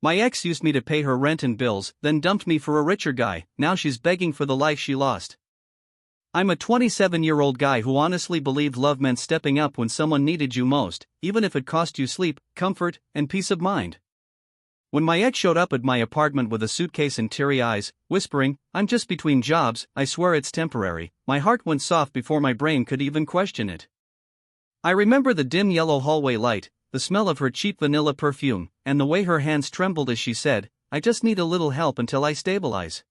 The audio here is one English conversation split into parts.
My ex used me to pay her rent and bills, then dumped me for a richer guy. Now she's begging for the life she lost. I'm a 27-year-old guy who honestly believed love meant stepping up when someone needed you most, even if it cost you sleep, comfort, and peace of mind. When my ex showed up at my apartment with a suitcase and teary eyes, whispering, "I'm just between jobs, I swear it's temporary," my heart went soft before my brain could even question it. I remember the dim yellow hallway light, the smell of her cheap vanilla perfume, and the way her hands trembled as she said, "I just need a little help until I stabilize."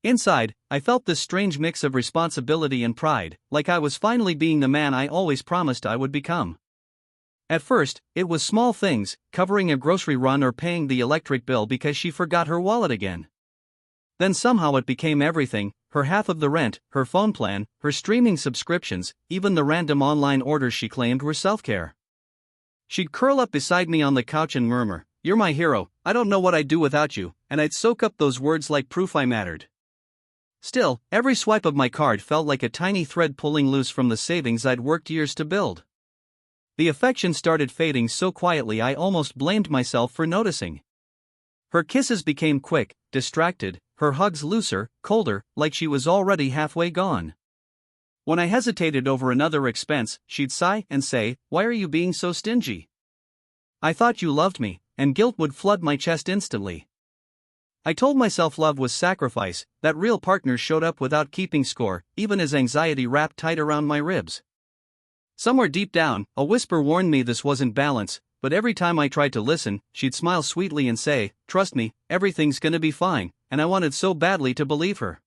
Inside, I felt this strange mix of responsibility and pride, like I was finally being the man I always promised I would become. At first, it was small things, covering a grocery run or paying the electric bill because she forgot her wallet again. Then somehow it became everything: her half of the rent, her phone plan, her streaming subscriptions, even the random online orders she claimed were self-care. She'd curl up beside me on the couch and murmur, "You're my hero, I don't know what I'd do without you," and I'd soak up those words like proof I mattered. Still, every swipe of my card felt like a tiny thread pulling loose from the savings I'd worked years to build. The affection started fading so quietly I almost blamed myself for noticing. Her kisses became quick, distracted, her hugs looser, colder, like she was already halfway gone. When I hesitated over another expense, she'd sigh and say, "Why are you being so stingy? I thought you loved me," and guilt would flood my chest instantly. I told myself love was sacrifice, that real partners showed up without keeping score, even as anxiety wrapped tight around my ribs. Somewhere deep down, a whisper warned me this wasn't balance, but every time I tried to listen, she'd smile sweetly and say, "Trust me, everything's gonna be fine," and I wanted so badly to believe her.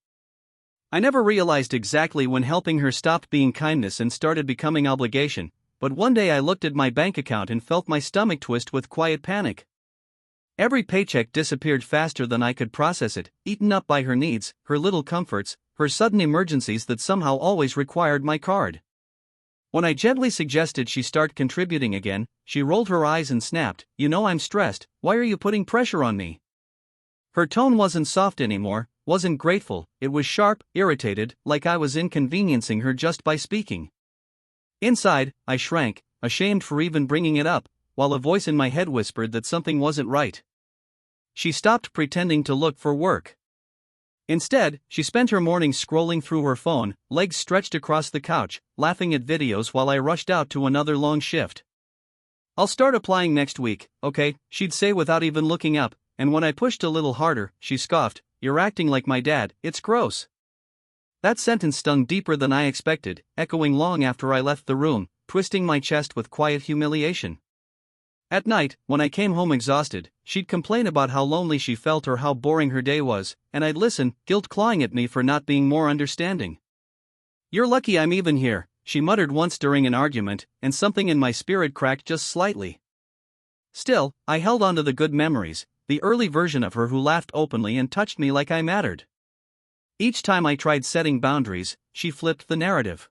I never realized exactly when helping her stopped being kindness and started becoming obligation, but one day I looked at my bank account and felt my stomach twist with quiet panic. Every paycheck disappeared faster than I could process it, eaten up by her needs, her little comforts, her sudden emergencies that somehow always required my card. When I gently suggested she start contributing again, she rolled her eyes and snapped, "You know I'm stressed, why are you putting pressure on me?" Her tone wasn't soft anymore, wasn't grateful, it was sharp, irritated, like I was inconveniencing her just by speaking. Inside, I shrank, ashamed for even bringing it up, while a voice in my head whispered that something wasn't right. She stopped pretending to look for work. Instead, she spent her mornings scrolling through her phone, legs stretched across the couch, laughing at videos while I rushed out to another long shift. "I'll start applying next week, okay?" she'd say without even looking up, and when I pushed a little harder, she scoffed, "You're acting like my dad, it's gross." That sentence stung deeper than I expected, echoing long after I left the room, twisting my chest with quiet humiliation. At night, when I came home exhausted, she'd complain about how lonely she felt or how boring her day was, and I'd listen, guilt clawing at me for not being more understanding. "You're lucky I'm even here," she muttered once during an argument, and something in my spirit cracked just slightly. Still, I held on to the good memories, the early version of her who laughed openly and touched me like I mattered. Each time I tried setting boundaries, she flipped the narrative.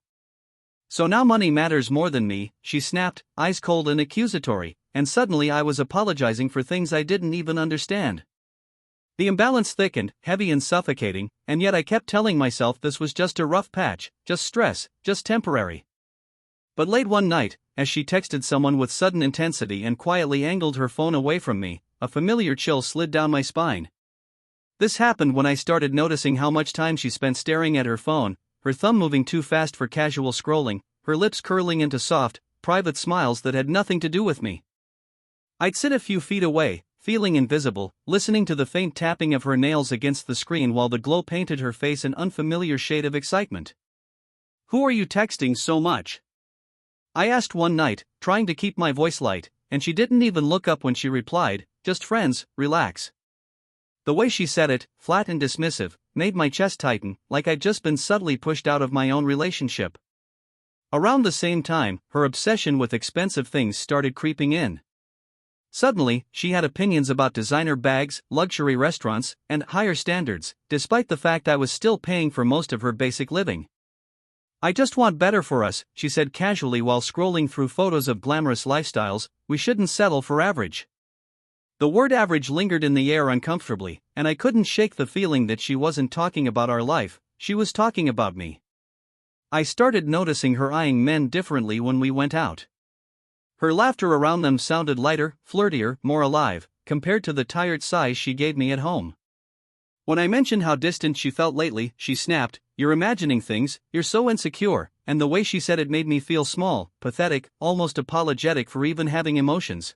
"So now money matters more than me," she snapped, eyes cold and accusatory, and suddenly I was apologizing for things I didn't even understand. The imbalance thickened, heavy and suffocating, and yet I kept telling myself this was just a rough patch, just stress, just temporary. But late one night, as she texted someone with sudden intensity and quietly angled her phone away from me, a familiar chill slid down my spine. This happened when I started noticing how much time she spent staring at her phone, her thumb moving too fast for casual scrolling, her lips curling into soft, private smiles that had nothing to do with me. I'd sit a few feet away, feeling invisible, listening to the faint tapping of her nails against the screen while the glow painted her face an unfamiliar shade of excitement. "Who are you texting so much?" I asked one night, trying to keep my voice light, and she didn't even look up when she replied, "Just friends, relax." The way she said it, flat and dismissive, made my chest tighten, like I'd just been subtly pushed out of my own relationship. Around the same time, her obsession with expensive things started creeping in. Suddenly, she had opinions about designer bags, luxury restaurants, and higher standards, despite the fact I was still paying for most of her basic living. "I just want better for us," she said casually while scrolling through photos of glamorous lifestyles. "We shouldn't settle for average." The word average lingered in the air uncomfortably, and I couldn't shake the feeling that she wasn't talking about our life, she was talking about me. I started noticing her eyeing men differently when we went out. Her laughter around them sounded lighter, flirtier, more alive, compared to the tired sighs she gave me at home. When I mentioned how distant she felt lately, she snapped, "You're imagining things, you're so insecure," and the way she said it made me feel small, pathetic, almost apologetic for even having emotions.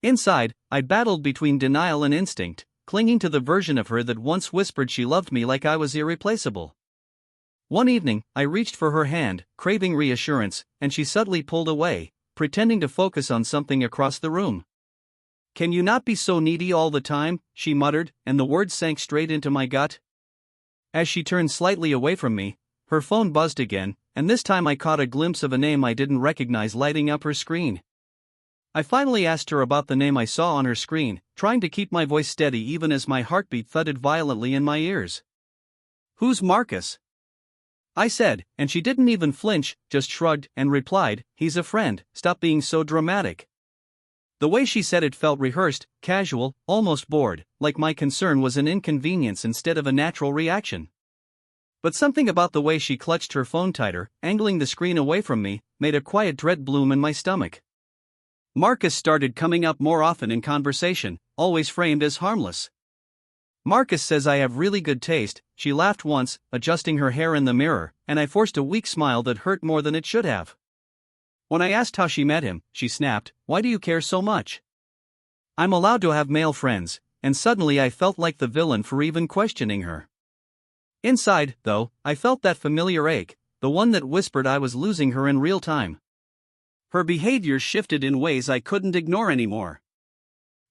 Inside, I battled between denial and instinct, clinging to the version of her that once whispered she loved me like I was irreplaceable. One evening, I reached for her hand, craving reassurance, and she subtly pulled away, pretending to focus on something across the room. "Can you not be so needy all the time?" she muttered, and the words sank straight into my gut. As she turned slightly away from me, her phone buzzed again, and this time I caught a glimpse of a name I didn't recognize lighting up her screen. I finally asked her about the name I saw on her screen, trying to keep my voice steady even as my heartbeat thudded violently in my ears. "Who's Marcus?" I said, and she didn't even flinch, just shrugged and replied, "He's a friend, stop being so dramatic." The way she said it felt rehearsed, casual, almost bored, like my concern was an inconvenience instead of a natural reaction. But something about the way she clutched her phone tighter, angling the screen away from me, made a quiet dread bloom in my stomach. Marcus started coming up more often in conversation, always framed as harmless. "Marcus says I have really good taste," she laughed once, adjusting her hair in the mirror, and I forced a weak smile that hurt more than it should have. When I asked how she met him, she snapped, "Why do you care so much? I'm allowed to have male friends," and suddenly I felt like the villain for even questioning her. Inside, though, I felt that familiar ache, the one that whispered I was losing her in real time. Her behavior shifted in ways I couldn't ignore anymore.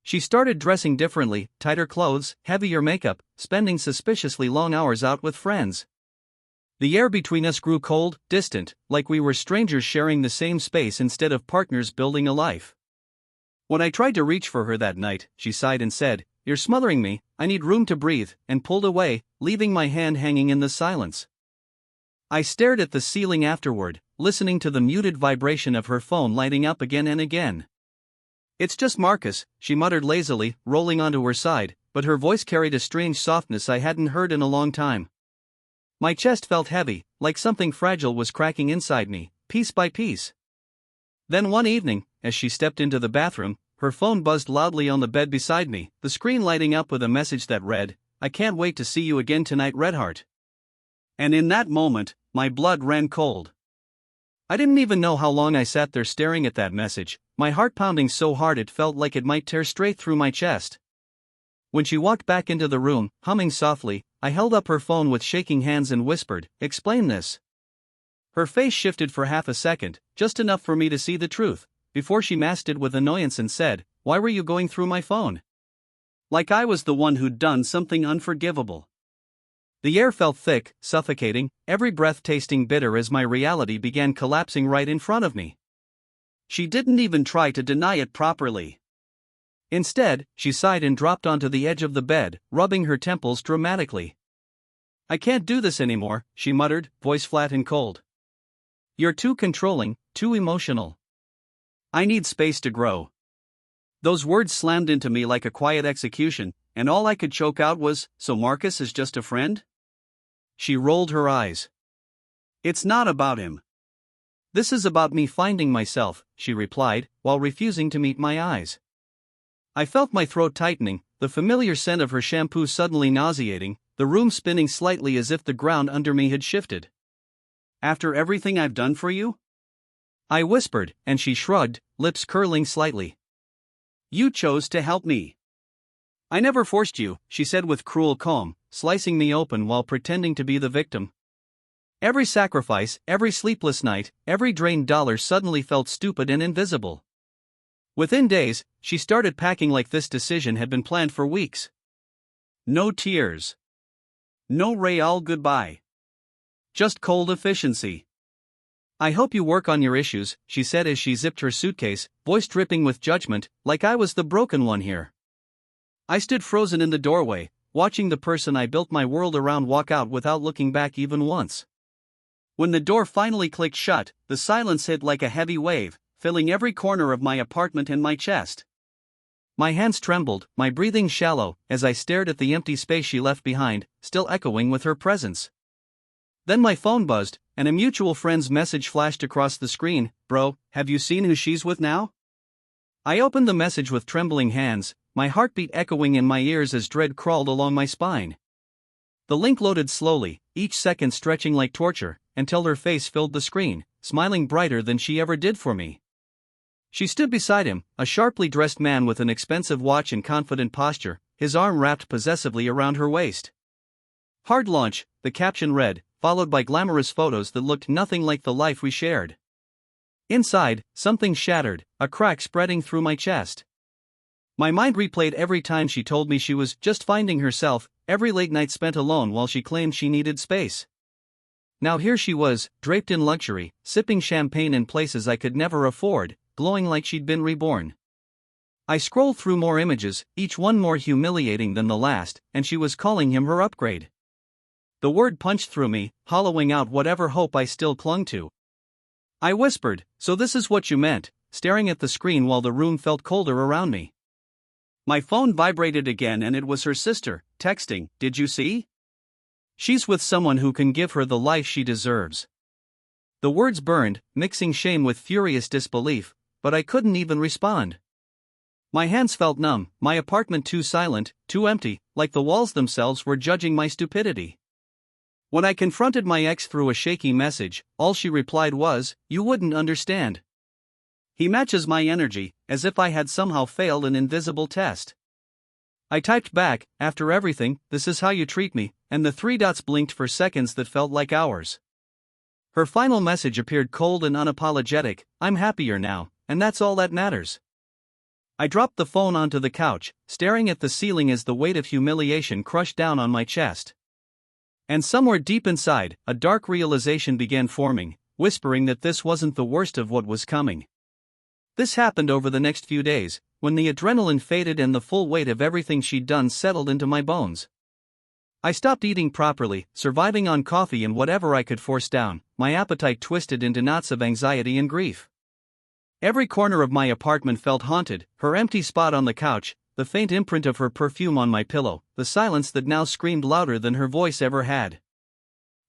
She started dressing differently, tighter clothes, heavier makeup, spending suspiciously long hours out with friends. The air between us grew cold, distant, like we were strangers sharing the same space instead of partners building a life. When I tried to reach for her that night, she sighed and said, "You're smothering me, I need room to breathe," and pulled away, leaving my hand hanging in the silence. I stared at the ceiling afterward, listening to the muted vibration of her phone lighting up again and again. "It's just Marcus," she muttered lazily, rolling onto her side, but her voice carried a strange softness I hadn't heard in a long time. My chest felt heavy, like something fragile was cracking inside me, piece by piece. Then one evening, as she stepped into the bathroom, her phone buzzed loudly on the bed beside me, the screen lighting up with a message that read, "I can't wait to see you again tonight, Redheart." And in that moment, my blood ran cold. I didn't even know how long I sat there staring at that message, my heart pounding so hard it felt like it might tear straight through my chest. When she walked back into the room, humming softly, I held up her phone with shaking hands and whispered, "Explain this." Her face shifted for half a second, just enough for me to see the truth, before she masked it with annoyance and said, "Why were you going through my phone?" Like I was the one who'd done something unforgivable. The air felt thick, suffocating, every breath tasting bitter as my reality began collapsing right in front of me. She didn't even try to deny it properly. Instead, she sighed and dropped onto the edge of the bed, rubbing her temples dramatically. "I can't do this anymore," she muttered, voice flat and cold. "You're too controlling, too emotional. I need space to grow." Those words slammed into me like a quiet execution, and all I could choke out was, "So Marcus is just a friend?" She rolled her eyes. "It's not about him. This is about me finding myself," she replied, while refusing to meet my eyes. I felt my throat tightening, the familiar scent of her shampoo suddenly nauseating, the room spinning slightly as if the ground under me had shifted. "After everything I've done for you?" I whispered, and she shrugged, lips curling slightly. "You chose to help me." "I never forced you," she said with cruel calm, slicing me open while pretending to be the victim. Every sacrifice, every sleepless night, every drained dollar suddenly felt stupid and invisible. Within days, she started packing like this decision had been planned for weeks. No tears. No real goodbye. Just cold efficiency. "I hope you work on your issues," she said as she zipped her suitcase, voice dripping with judgment, like I was the broken one here. I stood frozen in the doorway, watching the person I built my world around walk out without looking back even once. When the door finally clicked shut, the silence hit like a heavy wave, filling every corner of my apartment and my chest. My hands trembled, my breathing shallow, as I stared at the empty space she left behind, still echoing with her presence. Then my phone buzzed, and a mutual friend's message flashed across the screen, "Bro, have you seen who she's with now?" I opened the message with trembling hands, my heartbeat echoing in my ears as dread crawled along my spine. The link loaded slowly, each second stretching like torture, until her face filled the screen, smiling brighter than she ever did for me. She stood beside him, a sharply dressed man with an expensive watch and confident posture, his arm wrapped possessively around her waist. "Hard launch," the caption read, followed by glamorous photos that looked nothing like the life we shared. Inside, something shattered, a crack spreading through my chest. My mind replayed every time she told me she was just finding herself, every late night spent alone while she claimed she needed space. Now here she was, draped in luxury, sipping champagne in places I could never afford, glowing like she'd been reborn. I scrolled through more images, each one more humiliating than the last, and she was calling him her upgrade. The word punched through me, hollowing out whatever hope I still clung to. I whispered, "So this is what you meant," staring at the screen while the room felt colder around me. My phone vibrated again and it was her sister, texting, "Did you see? She's with someone who can give her the life she deserves." The words burned, mixing shame with furious disbelief, but I couldn't even respond. My hands felt numb, my apartment too silent, too empty, like the walls themselves were judging my stupidity. When I confronted my ex through a shaky message, all she replied was, "You wouldn't understand. He matches my energy," as if I had somehow failed an invisible test. I typed back, "After everything, this is how you treat me," and the three dots blinked for seconds that felt like hours. Her final message appeared cold and unapologetic, "I'm happier now, and that's all that matters." I dropped the phone onto the couch, staring at the ceiling as the weight of humiliation crushed down on my chest. And somewhere deep inside, a dark realization began forming, whispering that this wasn't the worst of what was coming. This happened over the next few days, when the adrenaline faded and the full weight of everything she'd done settled into my bones. I stopped eating properly, surviving on coffee and whatever I could force down, my appetite twisted into knots of anxiety and grief. Every corner of my apartment felt haunted, her empty spot on the couch, the faint imprint of her perfume on my pillow, the silence that now screamed louder than her voice ever had.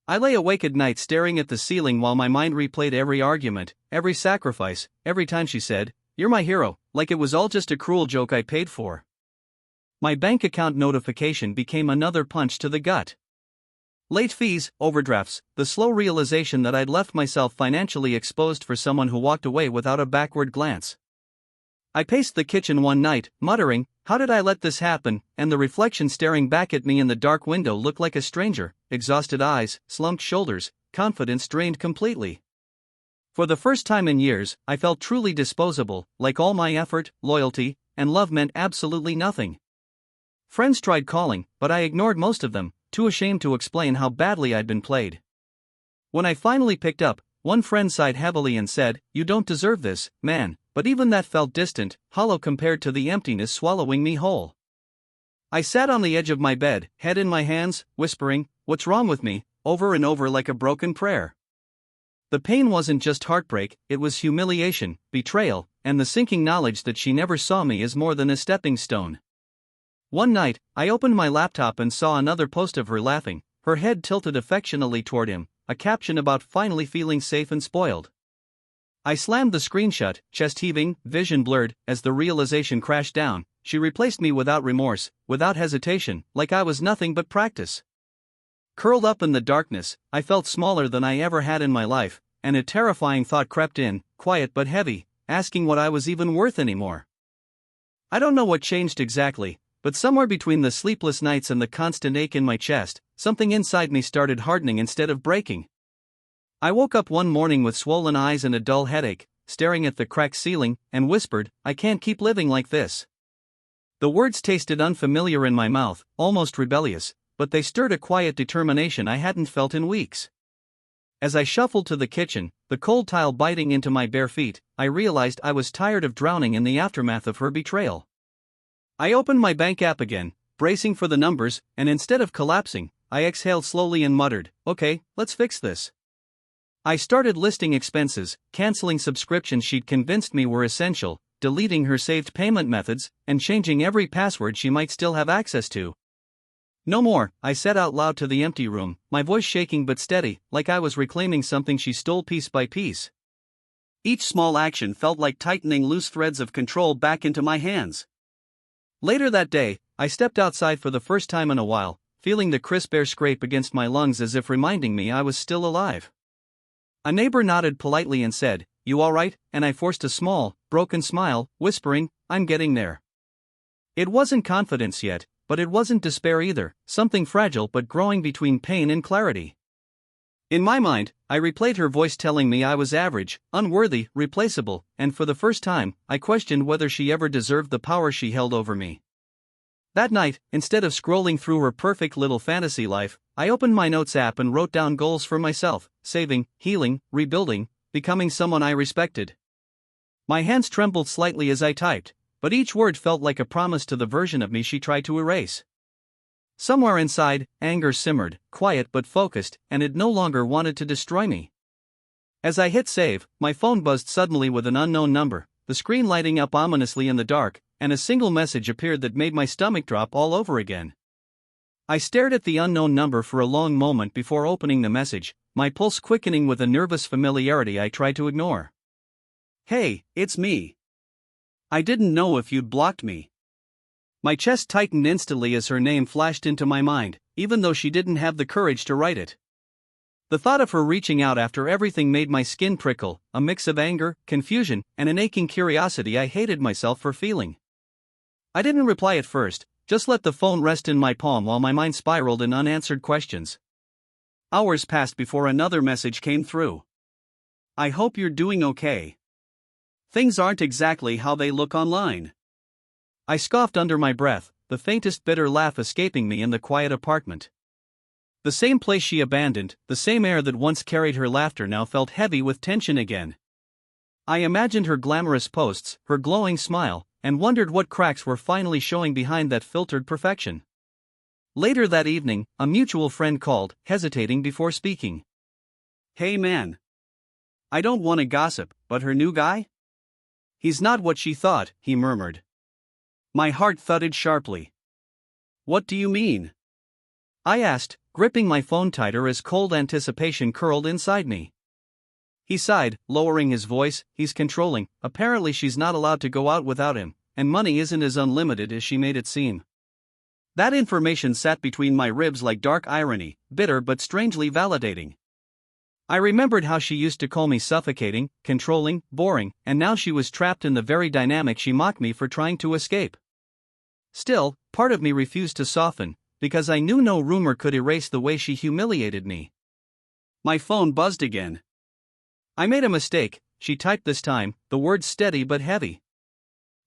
I lay awake at night staring at the ceiling while my mind replayed every argument, every sacrifice, every time she said, "You're my hero," like it was all just a cruel joke I paid for. My bank account notification became another punch to the gut. Late fees, overdrafts, the slow realization that I'd left myself financially exposed for someone who walked away without a backward glance. I paced the kitchen one night, muttering, "How did I let this happen?" and the reflection staring back at me in the dark window looked like a stranger, exhausted eyes, slumped shoulders, confidence drained completely. For the first time in years, I felt truly disposable, like all my effort, loyalty, and love meant absolutely nothing. Friends tried calling, but I ignored most of them, too ashamed to explain how badly I'd been played. When I finally picked up, one friend sighed heavily and said, "You don't deserve this, man," but even that felt distant, hollow compared to the emptiness swallowing me whole. I sat on the edge of my bed, head in my hands, whispering, "What's wrong with me?" over and over like a broken prayer. The pain wasn't just heartbreak, it was humiliation, betrayal, and the sinking knowledge that she never saw me as more than a stepping stone. One night, I opened my laptop and saw another post of her laughing, her head tilted affectionately toward him, a caption about finally feeling safe and spoiled. I slammed the screen shut, chest heaving, vision blurred, as the realization crashed down. She replaced me without remorse, without hesitation, like I was nothing but practice. Curled up in the darkness, I felt smaller than I ever had in my life, and a terrifying thought crept in, quiet but heavy, asking what I was even worth anymore. I don't know what changed exactly, but somewhere between the sleepless nights and the constant ache in my chest, something inside me started hardening instead of breaking. I woke up one morning with swollen eyes and a dull headache, staring at the cracked ceiling, and whispered, "I can't keep living like this." The words tasted unfamiliar in my mouth, almost rebellious, but they stirred a quiet determination I hadn't felt in weeks. As I shuffled to the kitchen, the cold tile biting into my bare feet, I realized I was tired of drowning in the aftermath of her betrayal. I opened my bank app again, bracing for the numbers, and instead of collapsing, I exhaled slowly and muttered, "Okay, let's fix this." I started listing expenses, canceling subscriptions she'd convinced me were essential, deleting her saved payment methods, and changing every password she might still have access to. "No more," I said out loud to the empty room, my voice shaking but steady, like I was reclaiming something she stole piece by piece. Each small action felt like tightening loose threads of control back into my hands. Later that day, I stepped outside for the first time in a while, feeling the crisp air scrape against my lungs as if reminding me I was still alive. A neighbor nodded politely and said, "You all right?" And I forced a small, broken smile, whispering, "I'm getting there." It wasn't confidence yet, but it wasn't despair either, something fragile but growing between pain and clarity. In my mind, I replayed her voice telling me I was average, unworthy, replaceable, and for the first time, I questioned whether she ever deserved the power she held over me. That night, instead of scrolling through her perfect little fantasy life, I opened my notes app and wrote down goals for myself: saving, healing, rebuilding, becoming someone I respected. My hands trembled slightly as I typed, but each word felt like a promise to the version of me she tried to erase. Somewhere inside, anger simmered, quiet but focused, and it no longer wanted to destroy me. As I hit save, my phone buzzed suddenly with an unknown number, the screen lighting up ominously in the dark, and a single message appeared that made my stomach drop all over again. I stared at the unknown number for a long moment before opening the message, my pulse quickening with a nervous familiarity I tried to ignore. "Hey, it's me. I didn't know if you'd blocked me." My chest tightened instantly as her name flashed into my mind, even though she didn't have the courage to write it. The thought of her reaching out after everything made my skin prickle, a mix of anger, confusion, and an aching curiosity I hated myself for feeling. I didn't reply at first, just let the phone rest in my palm while my mind spiraled in unanswered questions. Hours passed before another message came through. "I hope you're doing okay. Things aren't exactly how they look online." I scoffed under my breath, the faintest bitter laugh escaping me in the quiet apartment. The same place she abandoned, the same air that once carried her laughter now felt heavy with tension again. I imagined her glamorous posts, her glowing smile, and wondered what cracks were finally showing behind that filtered perfection. Later that evening, a mutual friend called, hesitating before speaking. "Hey man. I don't want to gossip, but her new guy? He's not what she thought," he murmured. My heart thudded sharply. "What do you mean?" I asked, gripping my phone tighter as cold anticipation curled inside me. He sighed, lowering his voice. "He's controlling, apparently she's not allowed to go out without him, and money isn't as unlimited as she made it seem." That information sat between my ribs like dark irony, bitter but strangely validating. I remembered how she used to call me suffocating, controlling, boring, and now she was trapped in the very dynamic she mocked me for trying to escape. Still, part of me refused to soften, because I knew no rumor could erase the way she humiliated me. My phone buzzed again. "I made a mistake," she typed this time, the words steady but heavy.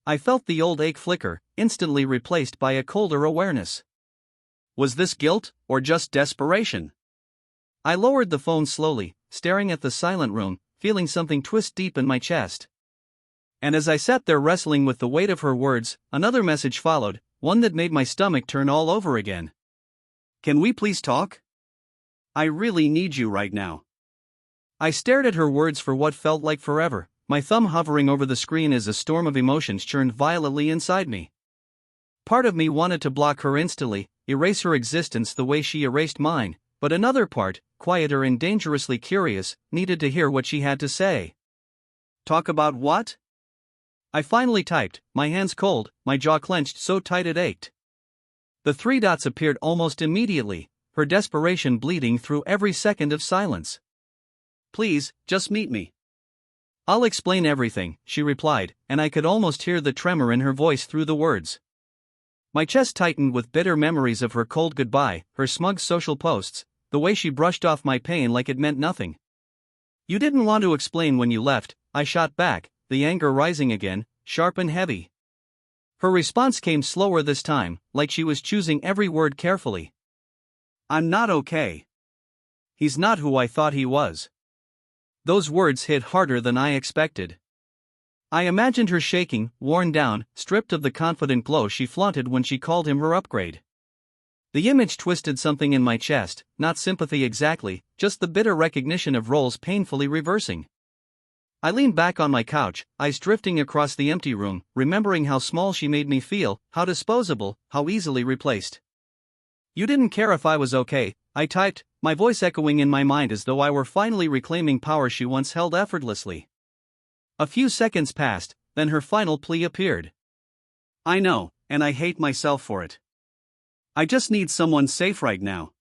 I felt the old ache flicker, instantly replaced by a colder awareness. Was this guilt, or just desperation? I lowered the phone slowly, staring at the silent room, feeling something twist deep in my chest. And as I sat there wrestling with the weight of her words, another message followed, one that made my stomach turn all over again. "Can we please talk? I really need you right now." I stared at her words for what felt like forever, my thumb hovering over the screen as a storm of emotions churned violently inside me. Part of me wanted to block her instantly, erase her existence the way she erased mine, but another part, quieter and dangerously curious, needed to hear what she had to say. "Talk about what?" I finally typed, my hands cold, my jaw clenched so tight it ached. The three dots appeared almost immediately, her desperation bleeding through every second of silence. "Please, just meet me." "I'll explain everything," she replied, and I could almost hear the tremor in her voice through the words. My chest tightened with bitter memories of her cold goodbye, her smug social posts, the way she brushed off my pain like it meant nothing. "You didn't want to explain when you left," I shot back, the anger rising again, sharp and heavy. Her response came slower this time, like she was choosing every word carefully. "I'm not okay. He's not who I thought he was." Those words hit harder than I expected. I imagined her shaking, worn down, stripped of the confident glow she flaunted when she called him her upgrade. The image twisted something in my chest, not sympathy exactly, just the bitter recognition of roles painfully reversing. I leaned back on my couch, eyes drifting across the empty room, remembering how small she made me feel, how disposable, how easily replaced. "You didn't care if I was okay," I typed, my voice echoing in my mind as though I were finally reclaiming power she once held effortlessly. A few seconds passed, then her final plea appeared. "I know, and I hate myself for it. I just need someone safe right now.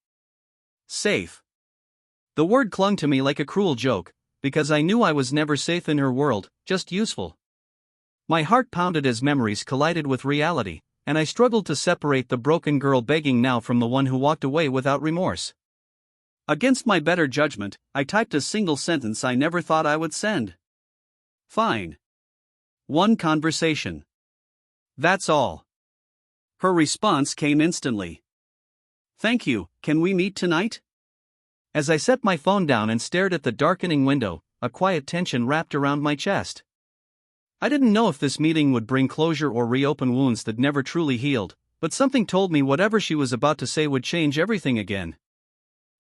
Safe. The word clung to me like a cruel joke, because I knew I was never safe in her world, just useful. My heart pounded as memories collided with reality, and I struggled to separate the broken girl begging now from the one who walked away without remorse. Against my better judgment, I typed a single sentence I never thought I would send. Fine. One conversation. That's all. Her response came instantly. Thank you, can we meet tonight? As I set my phone down and stared at the darkening window, a quiet tension wrapped around my chest. I didn't know if this meeting would bring closure or reopen wounds that never truly healed, but something told me whatever she was about to say would change everything again.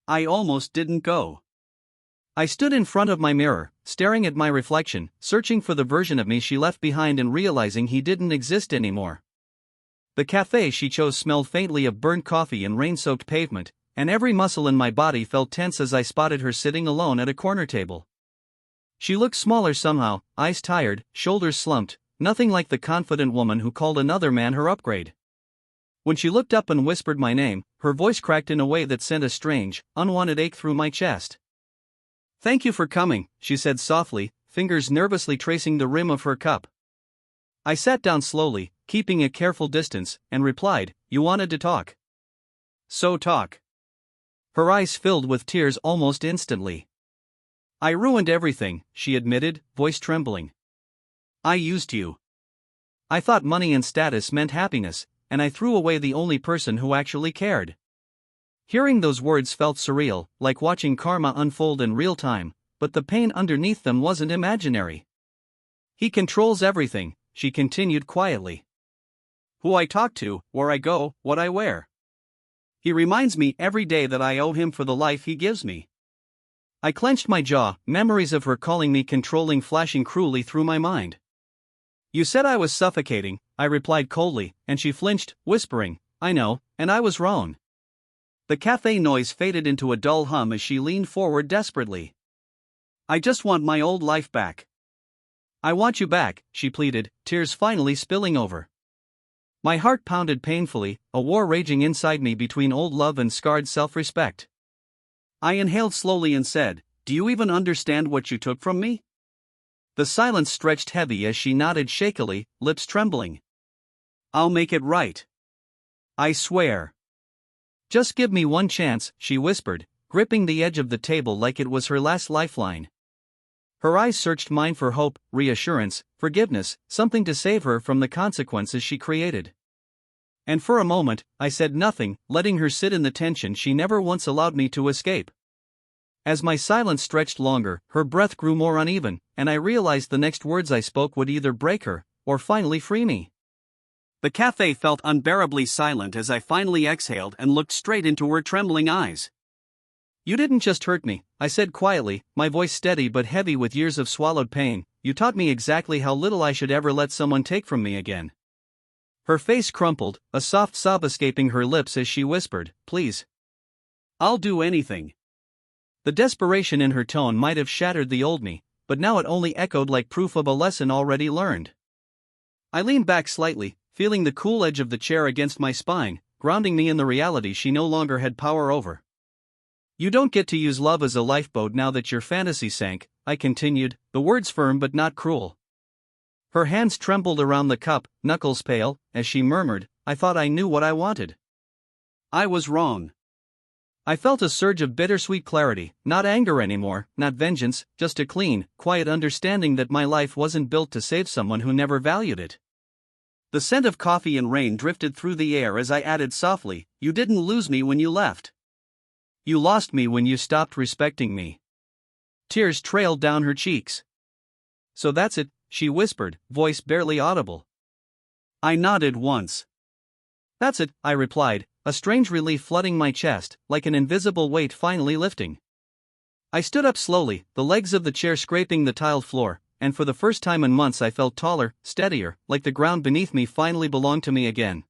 I almost didn't go. I stood in front of my mirror, staring at my reflection, searching for the version of me she left behind and realizing he didn't exist anymore. The cafe she chose smelled faintly of burnt coffee and rain-soaked pavement, and every muscle in my body felt tense as I spotted her sitting alone at a corner table. She looked smaller somehow, eyes tired, shoulders slumped, nothing like the confident woman who called another man her upgrade. When she looked up and whispered my name, her voice cracked in a way that sent a strange, unwanted ache through my chest. Thank you for coming, she said softly, fingers nervously tracing the rim of her cup. I sat down slowly, keeping a careful distance, and replied, You wanted to talk. So talk. Her eyes filled with tears almost instantly. I ruined everything, she admitted, voice trembling. I used you. I thought money and status meant happiness, and I threw away the only person who actually cared. Hearing those words felt surreal, like watching karma unfold in real time, but the pain underneath them wasn't imaginary. He controls everything, she continued quietly. Who I talk to, where I go, what I wear. He reminds me every day that I owe him for the life he gives me. I clenched my jaw, memories of her calling me controlling flashing cruelly through my mind. You said I was suffocating, I replied coldly, and she flinched, whispering, I know, and I was wrong. The cafe noise faded into a dull hum as she leaned forward desperately. I just want my old life back. I want you back, she pleaded, tears finally spilling over. My heart pounded painfully, a war raging inside me between old love and scarred self-respect. I inhaled slowly and said, Do you even understand what you took from me? The silence stretched heavy as she nodded shakily, lips trembling. I'll make it right. I swear. Just give me one chance, she whispered, gripping the edge of the table like it was her last lifeline. Her eyes searched mine for hope, reassurance, forgiveness, something to save her from the consequences she created. And for a moment, I said nothing, letting her sit in the tension she never once allowed me to escape. As my silence stretched longer, her breath grew more uneven, and I realized the next words I spoke would either break her, or finally free me. The cafe felt unbearably silent as I finally exhaled and looked straight into her trembling eyes. You didn't just hurt me, I said quietly, my voice steady but heavy with years of swallowed pain. You taught me exactly how little I should ever let someone take from me again. Her face crumpled, a soft sob escaping her lips as she whispered, Please. I'll do anything. The desperation in her tone might have shattered the old me, but now it only echoed like proof of a lesson already learned. I leaned back slightly, feeling the cool edge of the chair against my spine, grounding me in the reality she no longer had power over. You don't get to use love as a lifeboat now that your fantasy sank, I continued, the words firm but not cruel. Her hands trembled around the cup, knuckles pale, as she murmured, I thought I knew what I wanted. I was wrong. I felt a surge of bittersweet clarity, not anger anymore, not vengeance, just a clean, quiet understanding that my life wasn't built to save someone who never valued it. The scent of coffee and rain drifted through the air as I added softly, You didn't lose me when you left. You lost me when you stopped respecting me. Tears trailed down her cheeks. So that's it, she whispered, voice barely audible. I nodded once. That's it, I replied, a strange relief flooding my chest, like an invisible weight finally lifting. I stood up slowly, the legs of the chair scraping the tiled floor, and for the first time in months I felt taller, steadier, like the ground beneath me finally belonged to me again.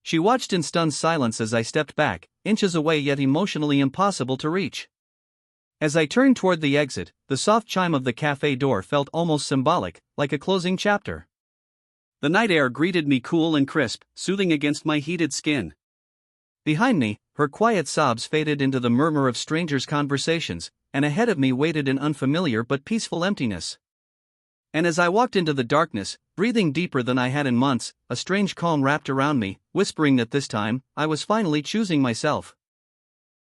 She watched in stunned silence as I stepped back, inches away yet emotionally impossible to reach. As I turned toward the exit, the soft chime of the cafe door felt almost symbolic, like a closing chapter. The night air greeted me cool and crisp, soothing against my heated skin. Behind me, her quiet sobs faded into the murmur of strangers' conversations, and ahead of me waited an unfamiliar but peaceful emptiness. And as I walked into the darkness, breathing deeper than I had in months, a strange calm wrapped around me, whispering that this time, I was finally choosing myself.